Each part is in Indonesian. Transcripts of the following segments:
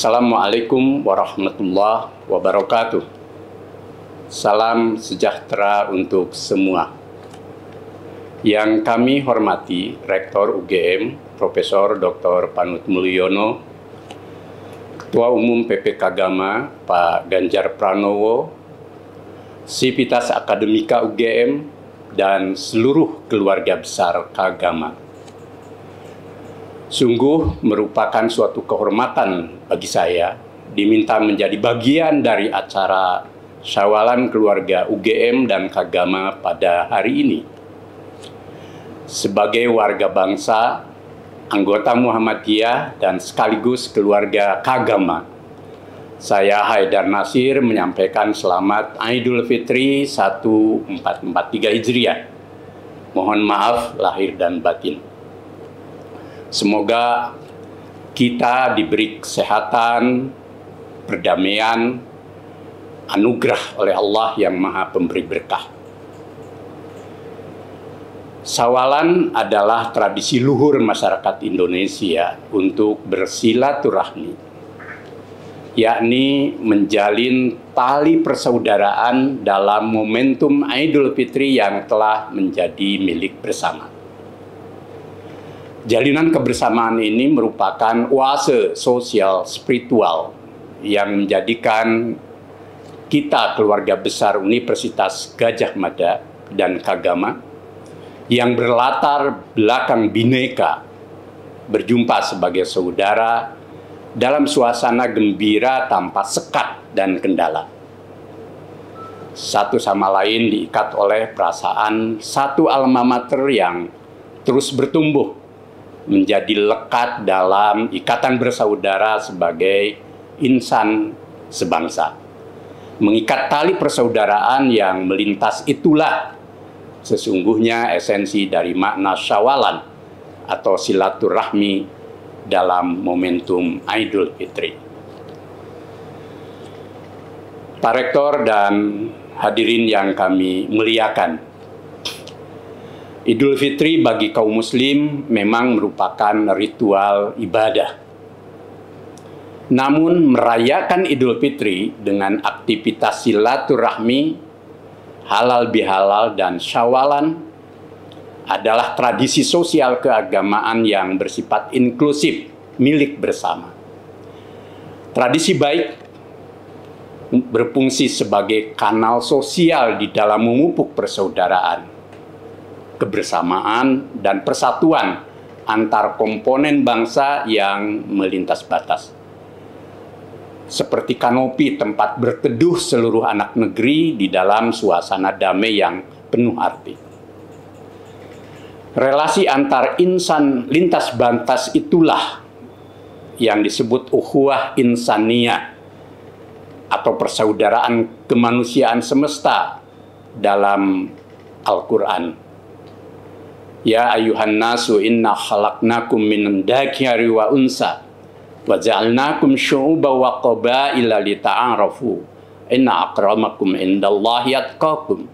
Assalamualaikum warahmatullahi wabarakatuh. Salam sejahtera untuk semua. Yang kami hormati Rektor UGM, Profesor Dr. Panut Mulyono, Ketua Umum PP Kagama, Pak Ganjar Pranowo, Sivitas Akademika UGM, dan seluruh keluarga besar Kagama. Sungguh merupakan suatu kehormatan bagi saya diminta menjadi bagian dari acara Syawalan Keluarga UGM dan Kagama pada hari ini. Sebagai warga bangsa, anggota Muhammadiyah, dan sekaligus keluarga Kagama, saya Haidar Nasir menyampaikan selamat Idul Fitri 1443 Hijriah. Mohon maaf lahir dan batin. Semoga kita diberi kesehatan, perdamaian, anugerah oleh Allah yang Maha Pemberi berkah. Syawalan adalah tradisi luhur masyarakat Indonesia untuk bersilaturahmi, yakni menjalin tali persaudaraan dalam momentum Idul Fitri yang telah menjadi milik bersama. Jalinan kebersamaan ini merupakan oase sosial spiritual yang menjadikan kita keluarga besar Universitas Gadjah Mada dan Kagama yang berlatar belakang Bhinneka berjumpa sebagai saudara dalam suasana gembira tanpa sekat dan kendala. Satu sama lain diikat oleh perasaan satu alma mater yang terus bertumbuh menjadi lekat dalam ikatan bersaudara sebagai insan sebangsa. Mengikat tali persaudaraan yang melintas itulah sesungguhnya esensi dari makna syawalan atau silaturahmi dalam momentum Idul Fitri. Pak Rektor dan hadirin yang kami muliakan, Idul Fitri bagi kaum muslim memang merupakan ritual ibadah. Namun merayakan Idul Fitri dengan aktivitas silaturahmi, halal bihalal, dan syawalan adalah tradisi sosial keagamaan yang bersifat inklusif milik bersama. Tradisi baik berfungsi sebagai kanal sosial di dalam memupuk persaudaraan, kebersamaan, dan persatuan antar komponen bangsa yang melintas batas. Seperti kanopi tempat berteduh seluruh anak negeri di dalam suasana damai yang penuh arti. Relasi antar insan lintas batas itulah yang disebut ukhuwah insaniyah atau persaudaraan kemanusiaan semesta dalam Al-Quran. Ya ayuhan nasu inna khalaqnakum min dzakari wa unsa wa ja'alnakum syu'uban wa qabaila lita'arafu inna akramakum indallahi atqakum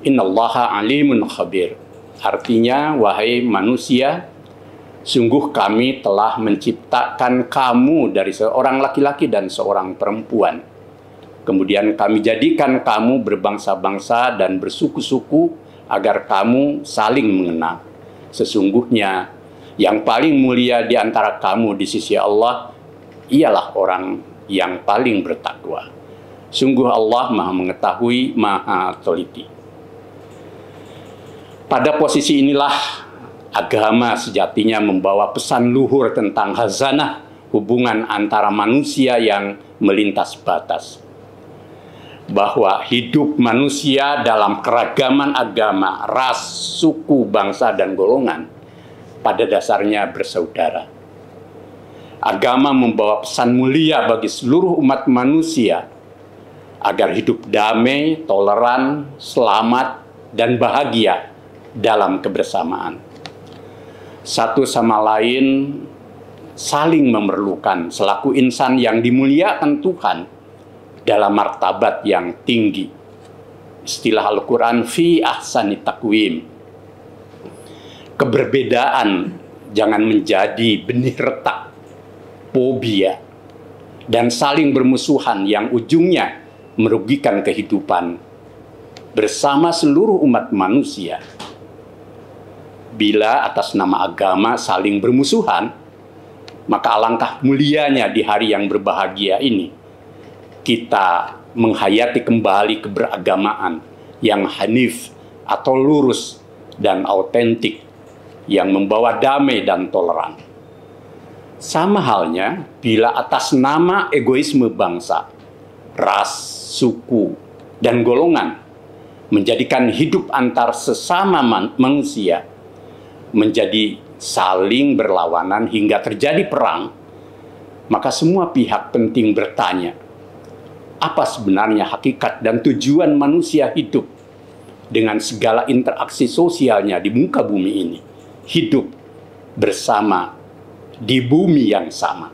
innallaha alimun khabir. Artinya, wahai manusia, sungguh kami telah menciptakan kamu dari seorang laki-laki dan seorang perempuan. Kemudian kami jadikan kamu berbangsa-bangsa dan bersuku-suku agar kamu saling mengenal. Sesungguhnya yang paling mulia di antara kamu di sisi Allah ialah orang yang paling bertakwa. Sungguh Allah Maha Mengetahui, Maha Teliti. Pada posisi inilah agama sejatinya membawa pesan luhur tentang khazanah hubungan antara manusia yang melintas batas. Bahwa hidup manusia dalam keragaman agama, ras, suku, bangsa, dan golongan pada dasarnya bersaudara. Agama membawa pesan mulia bagi seluruh umat manusia agar hidup damai, toleran, selamat, dan bahagia dalam kebersamaan. Satu sama lain saling memerlukan selaku insan yang dimuliakan Tuhan dalam martabat yang tinggi. Istilah Al-Quran, fi ahsani taqwim. Keberbedaan jangan menjadi benih retak, fobia, dan saling bermusuhan yang ujungnya merugikan kehidupan bersama seluruh umat manusia. Bila atas nama agama saling bermusuhan, maka alangkah mulianya di hari yang berbahagia ini kita menghayati kembali keberagamaan yang hanif atau lurus dan autentik, yang membawa damai dan toleran. Sama halnya bila atas nama egoisme bangsa, ras, suku, dan golongan menjadikan hidup antar sesama manusia menjadi saling berlawanan hingga terjadi perang, maka semua pihak penting bertanya, apa sebenarnya hakikat dan tujuan manusia hidup dengan segala interaksi sosialnya di muka bumi ini, hidup bersama di bumi yang sama.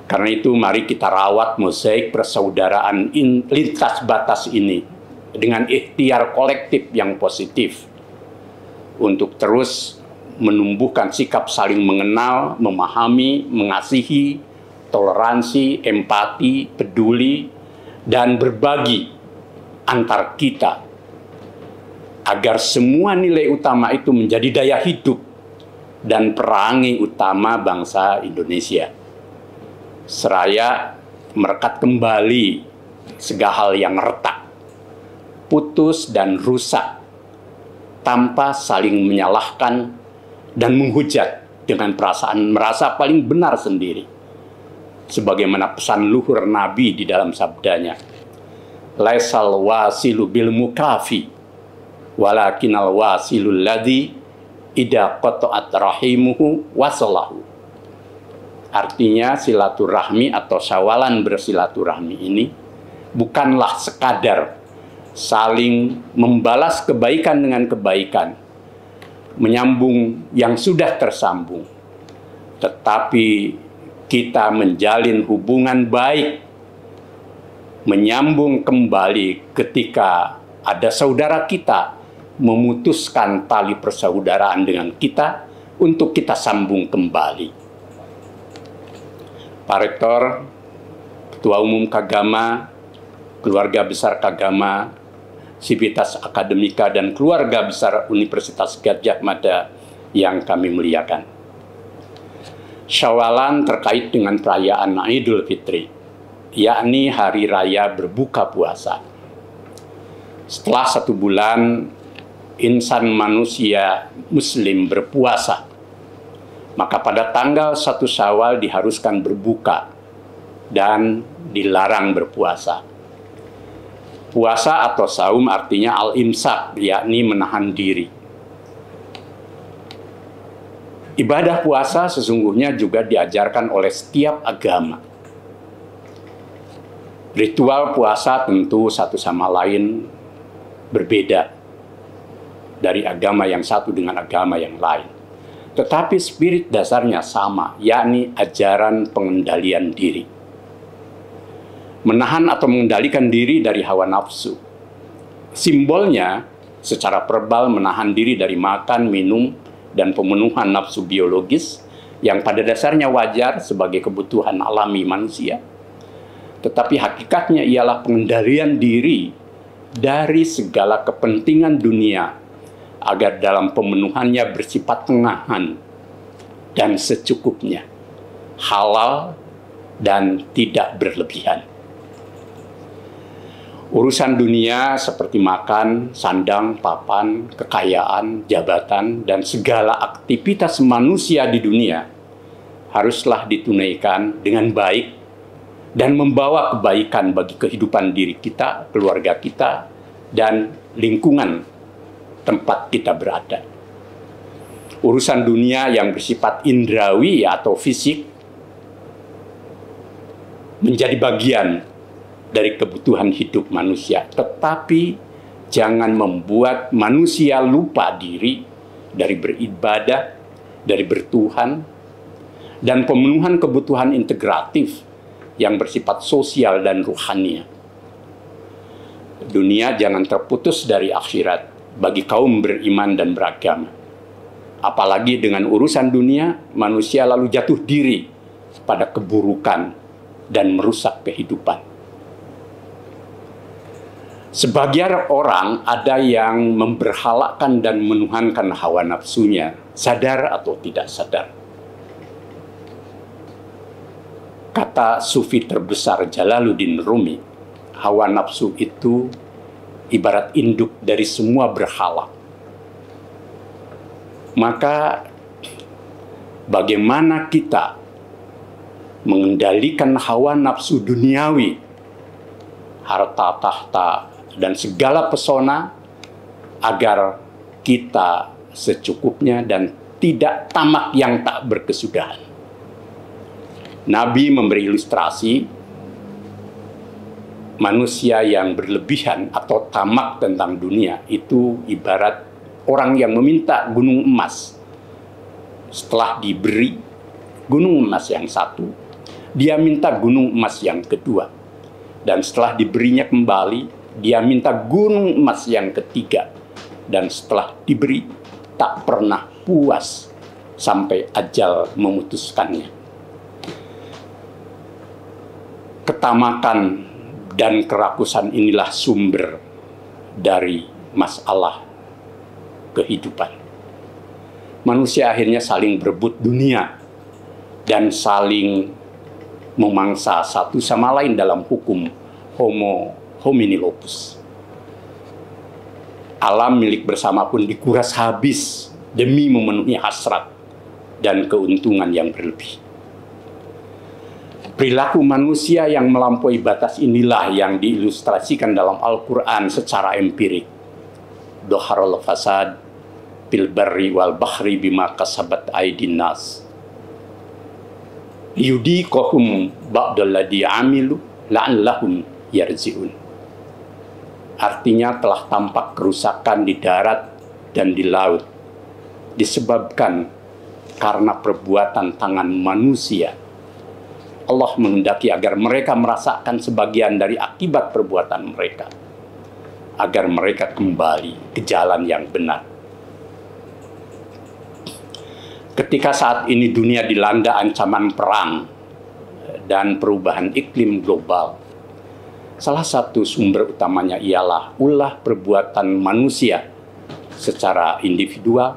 Karena itu mari kita rawat mozaik persaudaraan lintas batas ini dengan ikhtiar kolektif yang positif untuk terus menumbuhkan sikap saling mengenal, memahami, mengasihi, toleransi, empati, peduli, dan berbagi antar kita, agar semua nilai utama itu menjadi daya hidup dan perangi utama bangsa Indonesia, seraya merekat kembali segala hal yang retak, putus dan rusak, tanpa saling menyalahkan dan menghujat dengan perasaan merasa paling benar sendiri. Sebagaimana pesan luhur Nabi di dalam sabdanya, laisal wasilu bil mukafi, walakinal wasilul ladzi idza qata'at rahimuhu wasalahu. Artinya silaturahmi atau sawalan bersilaturahmi ini bukanlah sekadar saling membalas kebaikan dengan kebaikan, menyambung yang sudah tersambung, tetapi kita menjalin hubungan baik, menyambung kembali ketika ada saudara kita memutuskan tali persaudaraan dengan kita untuk kita sambung kembali. Pak Rektor, Ketua Umum Kagama, Keluarga Besar Kagama, Sivitas Akademika, dan Keluarga Besar Universitas Gadjah Mada yang kami muliakan. Syawalan terkait dengan perayaan Idul Fitri, yakni Hari Raya Berbuka Puasa. Setelah 1 bulan insan manusia muslim berpuasa, maka pada tanggal 1 Syawal diharuskan berbuka dan dilarang berpuasa. Puasa atau saum artinya al-imsak, yakni menahan diri. Ibadah puasa sesungguhnya juga diajarkan oleh setiap agama. Ritual puasa tentu satu sama lain berbeda dari agama yang satu dengan agama yang lain. Tetapi spirit dasarnya sama, yakni ajaran pengendalian diri. Menahan atau mengendalikan diri dari hawa nafsu. Simbolnya secara verbal menahan diri dari makan, minum, dan pemenuhan nafsu biologis yang pada dasarnya wajar sebagai kebutuhan alami manusia. Tetapi hakikatnya ialah pengendalian diri dari segala kepentingan dunia agar dalam pemenuhannya bersifat tengahan dan secukupnya, halal dan tidak berlebihan. Urusan dunia seperti makan, sandang, papan, kekayaan, jabatan, dan segala aktivitas manusia di dunia haruslah ditunaikan dengan baik dan membawa kebaikan bagi kehidupan diri kita, keluarga kita, dan lingkungan tempat kita berada. Urusan dunia yang bersifat indrawi atau fisik menjadi bagian dari kebutuhan hidup manusia, tetapi jangan membuat manusia lupa diri dari beribadah, dari bertuhan, dan pemenuhan kebutuhan integratif yang bersifat sosial dan ruhania. Dunia jangan terputus dari akhirat bagi kaum beriman dan beragama. Apalagi dengan urusan dunia, manusia lalu jatuh diri pada keburukan dan merusak kehidupan. Sebagian orang ada yang memberhalakan dan menuhankan hawa nafsunya, sadar atau tidak sadar. Kata sufi terbesar Jalaluddin Rumi, hawa nafsu itu ibarat induk dari semua berhala. Maka bagaimana kita mengendalikan hawa nafsu duniawi, harta tahta, dan segala pesona agar kita secukupnya dan tidak tamak yang tak berkesudahan. Nabi memberi ilustrasi manusia yang berlebihan atau tamak tentang dunia itu ibarat orang yang meminta gunung emas. Setelah diberi gunung emas yang satu, dia minta gunung emas yang kedua. Dan setelah diberinya kembali, dia minta gunung emas yang ketiga. Dan setelah diberi, tak pernah puas sampai ajal memutuskannya. Ketamakan dan kerakusan inilah sumber dari masalah kehidupan. Manusia akhirnya saling berebut dunia dan saling memangsa satu sama lain dalam hukum homo homini lupus. Alam milik bersama pun dikuras habis demi memenuhi hasrat dan keuntungan yang berlebih. Perilaku manusia yang melampaui batas inilah yang diilustrasikan dalam Al-Quran secara empirik. Doharul fasad bil barri wal bahri bima kasabat aydin nas. Yudiqahum ba'dalladhi amilu la'allahum yarji'un. Artinya telah tampak kerusakan di darat dan di laut disebabkan karena perbuatan tangan manusia. Allah menghendaki agar mereka merasakan sebagian dari akibat perbuatan mereka, agar mereka kembali ke jalan yang benar. Ketika saat ini dunia dilanda ancaman perang dan perubahan iklim global, salah satu sumber utamanya ialah ulah perbuatan manusia secara individual,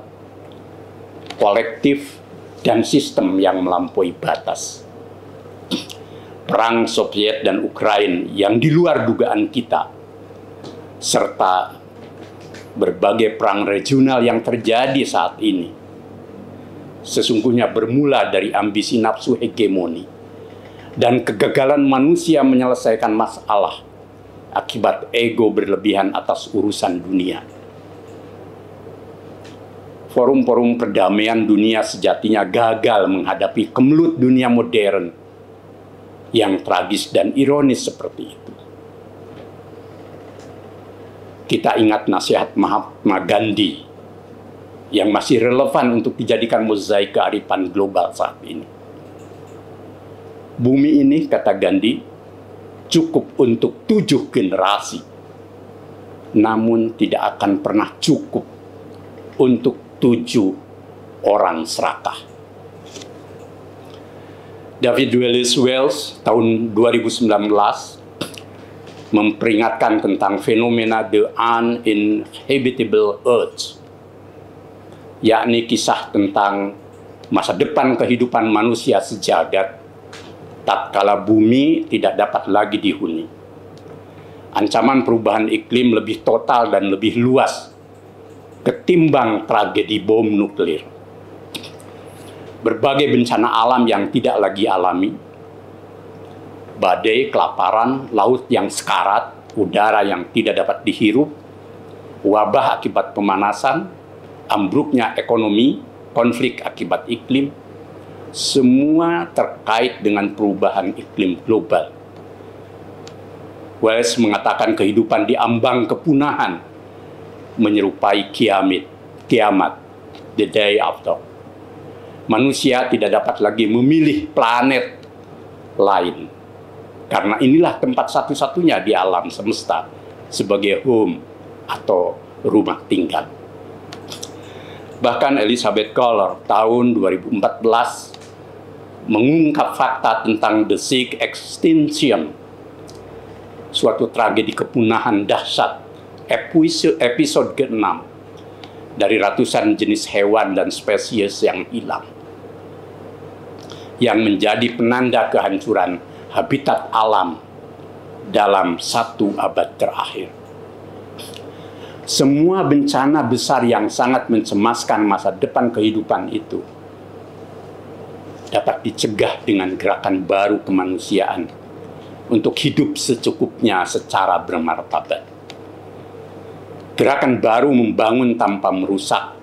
kolektif, dan sistem yang melampaui batas. Perang Soviet dan Ukraina yang di luar dugaan kita, serta berbagai perang regional yang terjadi saat ini, sesungguhnya bermula dari ambisi nafsu hegemoni dan kegagalan manusia menyelesaikan masalah akibat ego berlebihan atas urusan dunia. Forum-forum perdamaian dunia sejatinya gagal menghadapi kemelut dunia modern yang tragis dan ironis seperti itu. Kita ingat nasihat Mahatma Gandhi yang masih relevan untuk dijadikan mozaik kearifan global saat ini. Bumi ini, kata Gandhi, cukup untuk 7 generasi, namun tidak akan pernah cukup untuk 7 orang serakah. David Wallace Wells tahun 2019 memperingatkan tentang fenomena The Uninhabitable Earth, yakni kisah tentang masa depan kehidupan manusia sejagat tatkala bumi tidak dapat lagi dihuni. Ancaman perubahan iklim lebih total dan lebih luas ketimbang tragedi bom nuklir. Berbagai bencana alam yang tidak lagi alami, badai, kelaparan, laut yang sekarat, udara yang tidak dapat dihirup, wabah akibat pemanasan, ambruknya ekonomi, konflik akibat iklim, semua terkait dengan perubahan iklim global. Wells mengatakan kehidupan di ambang kepunahan menyerupai kiamat, the day after. Manusia tidak dapat lagi memilih planet lain, karena inilah tempat satu-satunya di alam semesta sebagai home atau rumah tinggal. Bahkan Elizabeth Kohler tahun 2014 mengungkap fakta tentang the Sikh extinction, suatu tragedi kepunahan dahsyat, episode ke-6 dari ratusan jenis hewan dan spesies yang hilang, yang menjadi penanda kehancuran habitat alam dalam 1 abad terakhir. Semua bencana besar yang sangat mencemaskan masa depan kehidupan itu dapat dicegah dengan gerakan baru kemanusiaan untuk hidup secukupnya secara bermartabat. Gerakan baru membangun tanpa merusak,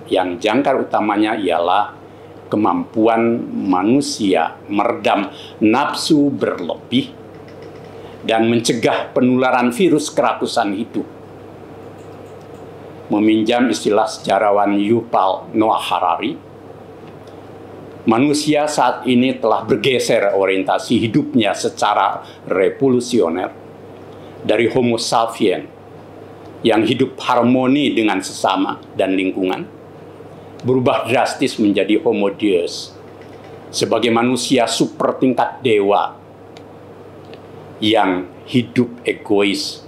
yang jangkar utamanya ialah kemampuan manusia meredam nafsu berlebih dan mencegah penularan virus kerakusan hidup. Meminjam istilah sejarawan Yuval Noah Harari, manusia saat ini telah bergeser orientasi hidupnya secara revolusioner dari Homo sapiens yang hidup harmoni dengan sesama dan lingkungan, berubah drastis menjadi Homo Deus, sebagai manusia super tingkat dewa yang hidup egois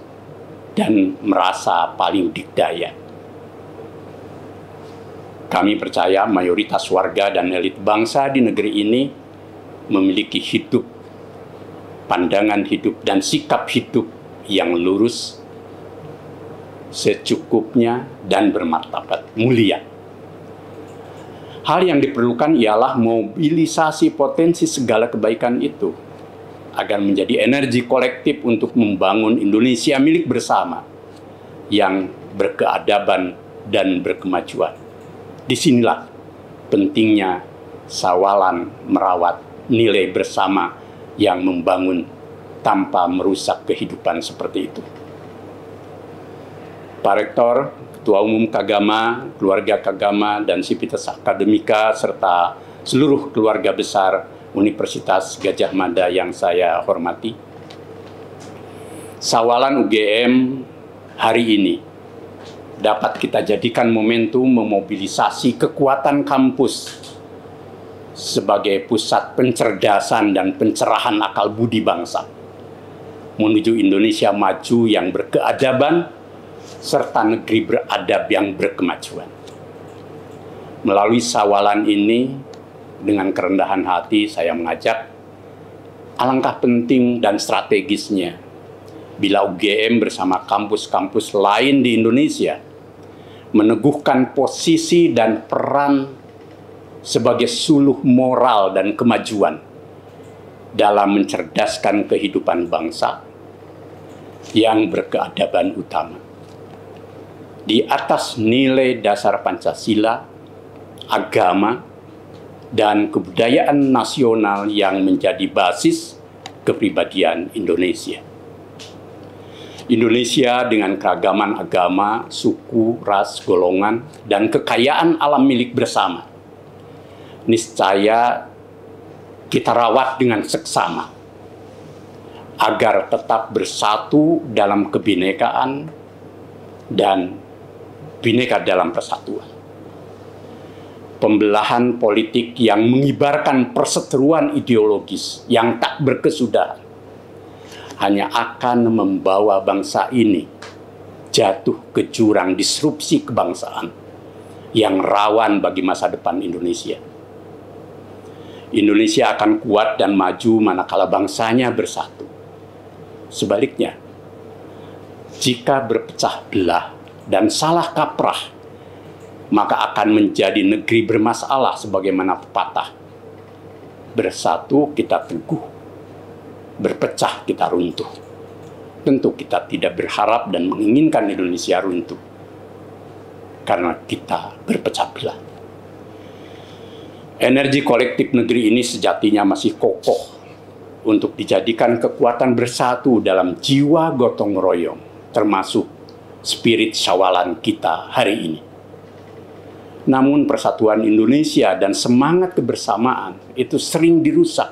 dan merasa paling dikdaya. Kami percaya mayoritas warga dan elit bangsa di negeri ini memiliki hidup, pandangan hidup, dan sikap hidup yang lurus, secukupnya, dan bermartabat mulia. Hal yang diperlukan ialah mobilisasi potensi segala kebaikan itu agar menjadi energi kolektif untuk membangun Indonesia milik bersama yang berkeadaban dan berkemajuan. Disinilah pentingnya Sawalan merawat nilai bersama yang membangun tanpa merusak kehidupan seperti itu. Pak Rektor, Ketua Umum Kagama, keluarga Kagama, dan Sivitas Akademika, serta seluruh keluarga besar Universitas Gadjah Mada yang saya hormati, Sawalan UGM hari ini dapat kita jadikan momentum memobilisasi kekuatan kampus sebagai pusat pencerdasan dan pencerahan akal budi bangsa menuju Indonesia maju yang berkeadaban serta negeri beradab yang berkemajuan. Melalui Sawalan ini, dengan kerendahan hati saya mengajak, alangkah penting dan strategisnya bila UGM bersama kampus-kampus lain di Indonesia meneguhkan posisi dan peran sebagai suluh moral dan kemajuan dalam mencerdaskan kehidupan bangsa yang berkeadaban utama. Di atas nilai dasar Pancasila, agama, dan kebudayaan nasional yang menjadi basis kepribadian Indonesia. Indonesia dengan keragaman agama, suku, ras, golongan, dan kekayaan alam milik bersama, niscaya kita rawat dengan seksama agar tetap bersatu dalam kebinekaan dan bineka dalam persatuan. Pembelahan politik yang mengibarkan perseteruan ideologis yang tak berkesudahan hanya akan membawa bangsa ini jatuh ke jurang disrupsi kebangsaan yang rawan bagi masa depan Indonesia. Indonesia akan kuat dan maju manakala bangsanya bersatu. Sebaliknya, jika berpecah belah dan salah kaprah, maka akan menjadi negeri bermasalah sebagaimana pepatah. Bersatu kita teguh, berpecah kita runtuh. Tentu kita tidak berharap dan menginginkan Indonesia runtuh, karena kita berpecah belah. Energi kolektif negeri ini sejatinya masih kokoh untuk dijadikan kekuatan bersatu dalam jiwa gotong royong, termasuk spirit Sawalan kita hari ini. Namun persatuan Indonesia dan semangat kebersamaan itu sering dirusak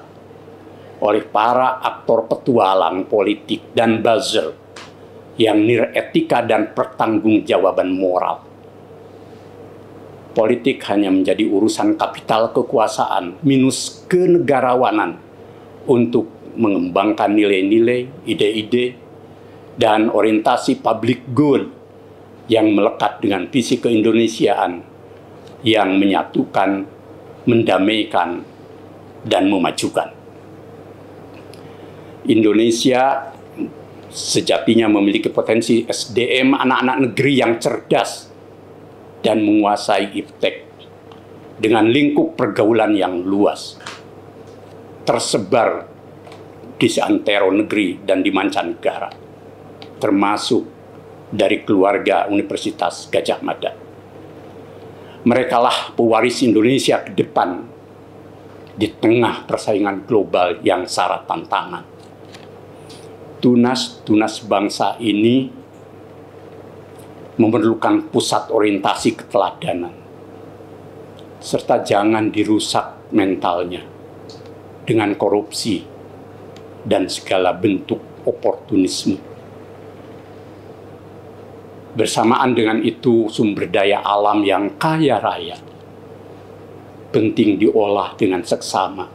oleh para aktor petualang politik dan buzzer yang niretika dan pertanggungjawaban moral. Politik hanya menjadi urusan kapital kekuasaan minus kenegarawanan untuk mengembangkan nilai-nilai, ide-ide, dan orientasi public good yang melekat dengan visi keindonesiaan yang menyatukan, mendamaikan, dan memajukan. Indonesia sejatinya memiliki potensi SDM anak-anak negeri yang cerdas dan menguasai iptek dengan lingkup pergaulan yang luas, tersebar di seantero negeri dan di mancanegara, termasuk dari keluarga Universitas Gadjah Mada. Merekalah pewaris Indonesia ke depan di tengah persaingan global yang syarat tantangan. Tunas-tunas bangsa ini memerlukan pusat orientasi keteladanan, serta jangan dirusak mentalnya dengan korupsi dan segala bentuk oportunisme. Bersamaan dengan itu, sumber daya alam yang kaya raya penting diolah dengan seksama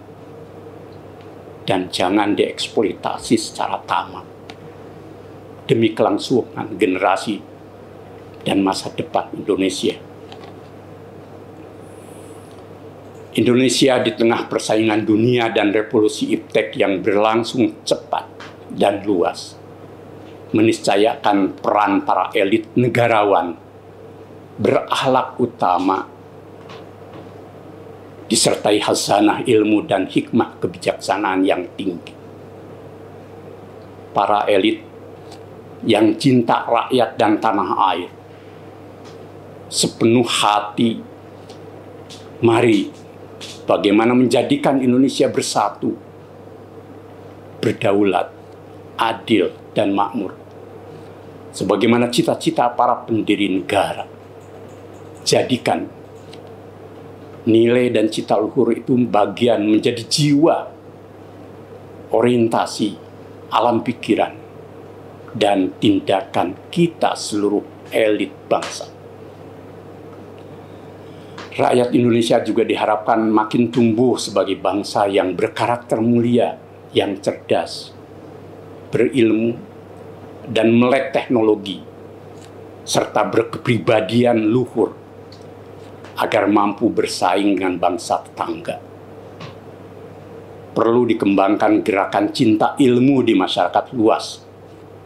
dan jangan dieksploitasi secara tamak demi kelangsungan generasi dan masa depan Indonesia. Indonesia di tengah persaingan dunia dan revolusi iptek yang berlangsung cepat dan luas meniscayakan peran para elit negarawan berakhlak utama disertai khazanah ilmu dan hikmah kebijaksanaan yang tinggi. Para elit yang cinta rakyat dan tanah air sepenuh hati, mari bagaimana menjadikan Indonesia bersatu, berdaulat, adil, dan makmur. Sebagaimana cita-cita para pendiri negara. Jadikan nilai dan cita luhur itu bagian menjadi jiwa, orientasi, alam pikiran, dan tindakan kita seluruh elit bangsa. Rakyat Indonesia juga diharapkan makin tumbuh sebagai bangsa yang berkarakter mulia, yang cerdas, berilmu, dan melek teknologi, serta berkepribadian luhur, agar mampu bersaing dengan bangsa tetangga. Perlu dikembangkan gerakan cinta ilmu di masyarakat luas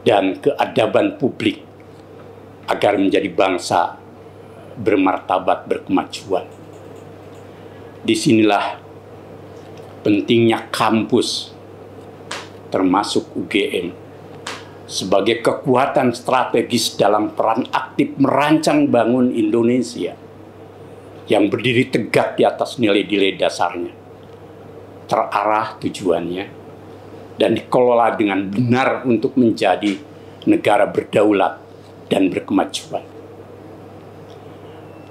dan keadaban publik, agar menjadi bangsa bermartabat berkemajuan. Disinilah pentingnya kampus, termasuk UGM, sebagai kekuatan strategis dalam peran aktif merancang bangun Indonesia yang berdiri tegak di atas nilai-nilai dasarnya, terarah tujuannya, dan dikelola dengan benar untuk menjadi negara berdaulat dan berkemajuan.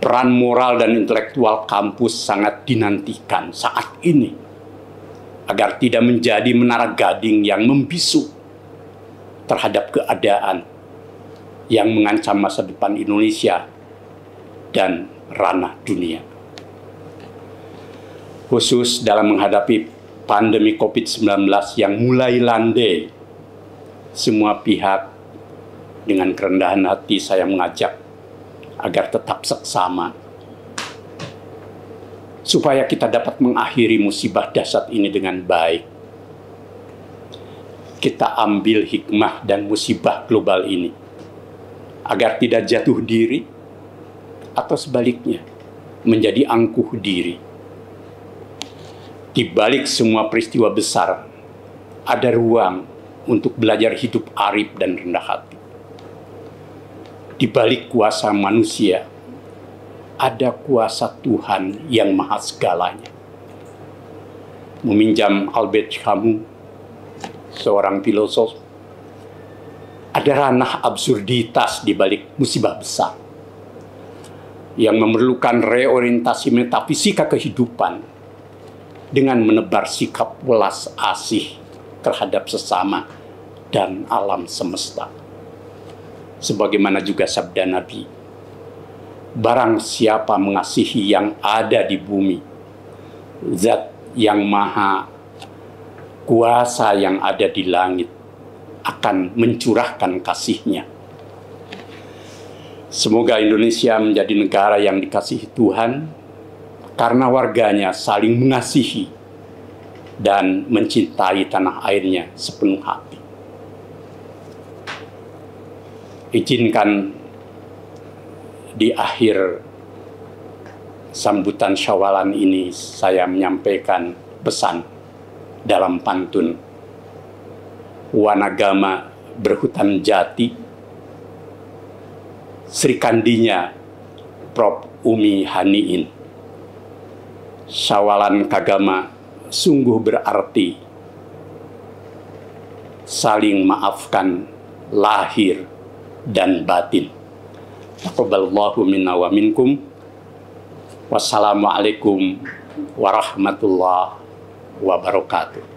Peran moral dan intelektual kampus sangat dinantikan saat ini, agar tidak menjadi menara gading yang membisu terhadap keadaan yang mengancam masa depan Indonesia dan ranah dunia. Khusus dalam menghadapi pandemi COVID-19 yang mulai landai, semua pihak dengan kerendahan hati saya mengajak agar tetap seksama, supaya kita dapat mengakhiri musibah dahsyat ini dengan baik. Kita ambil hikmah dan musibah global ini, agar tidak jatuh diri, atau sebaliknya, menjadi angkuh diri. Di balik semua peristiwa besar, ada ruang untuk belajar hidup arif dan rendah hati. Di balik kuasa manusia, ada kuasa Tuhan yang maha segalanya. Meminjam Albert Camus, seorang filosof, ada ranah absurditas di balik musibah besar yang memerlukan reorientasi metafisika kehidupan dengan menebar sikap welas asih terhadap sesama dan alam semesta. Sebagaimana juga sabda Nabi, Barang siapa mengasihi yang ada di bumi, Zat yang maha kuasa yang ada di langit akan mencurahkan kasih-Nya. Semoga Indonesia menjadi negara yang dikasihi Tuhan karena warganya saling mengasihi dan mencintai tanah airnya sepenuh hati. Izinkan di akhir sambutan Syawalan ini saya menyampaikan pesan dalam pantun Wanagama berhutan jati, Sri Kandinya Prof. Umi Haniin. Syawalan kagama sungguh berarti saling maafkan lahir dan batin. Taqabbalallahu minna wa minkum. Wassalamualaikum warahmatullahi wabarakatuh.